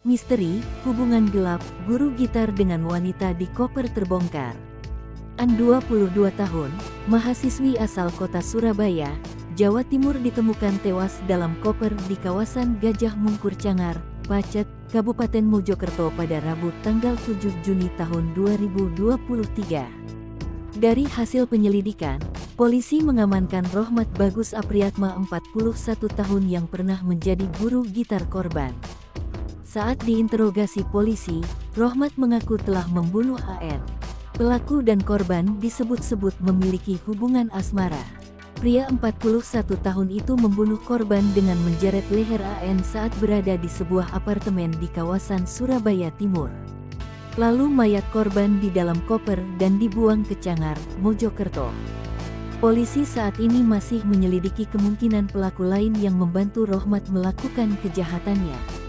Misteri, hubungan gelap, guru gitar dengan wanita di koper terbongkar. An 22 tahun, mahasiswi asal kota Surabaya, Jawa Timur ditemukan tewas dalam koper di kawasan Gajah Mungkur Cangar, Pacet, Kabupaten Mojokerto pada Rabu tanggal 7 Juni tahun 2023. Dari hasil penyelidikan, polisi mengamankan Rohmat Bagus Apriyatma 41 tahun yang pernah menjadi guru gitar korban. Saat diinterogasi polisi, Rohmat mengaku telah membunuh AN. Pelaku dan korban disebut-sebut memiliki hubungan asmara. Pria 41 tahun itu membunuh korban dengan menjeret leher AN saat berada di sebuah apartemen di kawasan Surabaya Timur. Lalu mayat korban di dalam koper dan dibuang ke Cangar, Mojokerto. Polisi saat ini masih menyelidiki kemungkinan pelaku lain yang membantu Rohmat melakukan kejahatannya.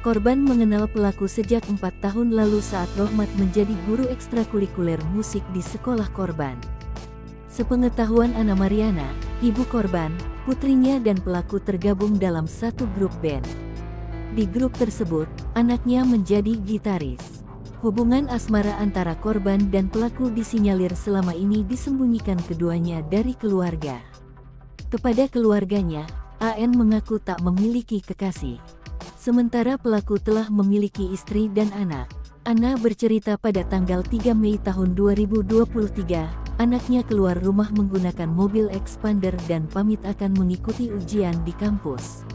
Korban mengenal pelaku sejak 4 tahun lalu saat Rohmat menjadi guru ekstrakurikuler musik di sekolah korban. Sepengetahuan Ana Mariana, ibu korban, putrinya dan pelaku tergabung dalam satu grup band. Di grup tersebut, anaknya menjadi gitaris. Hubungan asmara antara korban dan pelaku disinyalir selama ini disembunyikan keduanya dari keluarga. Kepada keluarganya, AN mengaku tak memiliki kekasih. Sementara pelaku telah memiliki istri dan anak. Ana bercerita pada tanggal 3 Mei tahun 2023, anaknya keluar rumah menggunakan mobil expander dan pamit akan mengikuti ujian di kampus.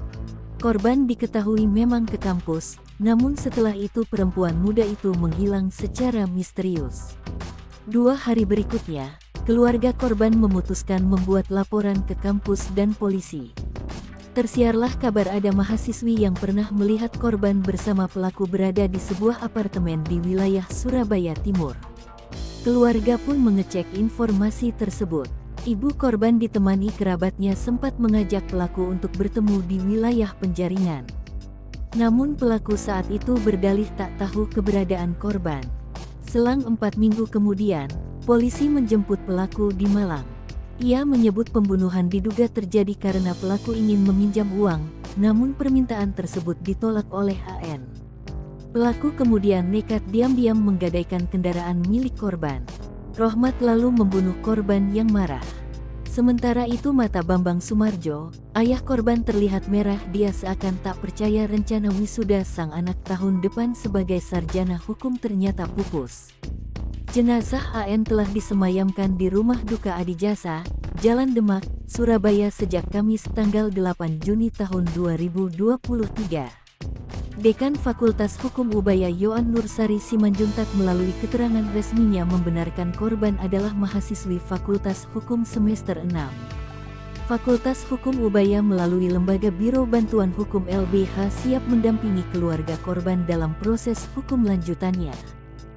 Korban diketahui memang ke kampus, namun setelah itu perempuan muda itu menghilang secara misterius. 2 hari berikutnya, keluarga korban memutuskan membuat laporan ke kampus dan polisi. Tersiarlah kabar ada mahasiswi yang pernah melihat korban bersama pelaku berada di sebuah apartemen di wilayah Surabaya Timur. Keluarga pun mengecek informasi tersebut. Ibu korban ditemani kerabatnya sempat mengajak pelaku untuk bertemu di wilayah Penjaringan. Namun pelaku saat itu berdalih tak tahu keberadaan korban. Selang 4 minggu kemudian, polisi menjemput pelaku di Malang. Ia menyebut pembunuhan diduga terjadi karena pelaku ingin meminjam uang, namun permintaan tersebut ditolak oleh AN. Pelaku kemudian nekat diam-diam menggadaikan kendaraan milik korban. Rohmat lalu membunuh korban yang marah. Sementara itu mata Bambang Sumarjo, ayah korban terlihat merah. Dia seakan tak percaya rencana wisuda sang anak tahun depan sebagai sarjana hukum ternyata pupus. Jenazah AN telah disemayamkan di Rumah Duka Adijasa, Jalan Demak, Surabaya sejak Kamis tanggal 8 Juni tahun 2023. Dekan Fakultas Hukum Ubaya Yoan Nursari Simanjuntak melalui keterangan resminya membenarkan korban adalah mahasiswi Fakultas Hukum semester 6. Fakultas Hukum Ubaya melalui Lembaga Biro Bantuan Hukum LBH siap mendampingi keluarga korban dalam proses hukum lanjutannya.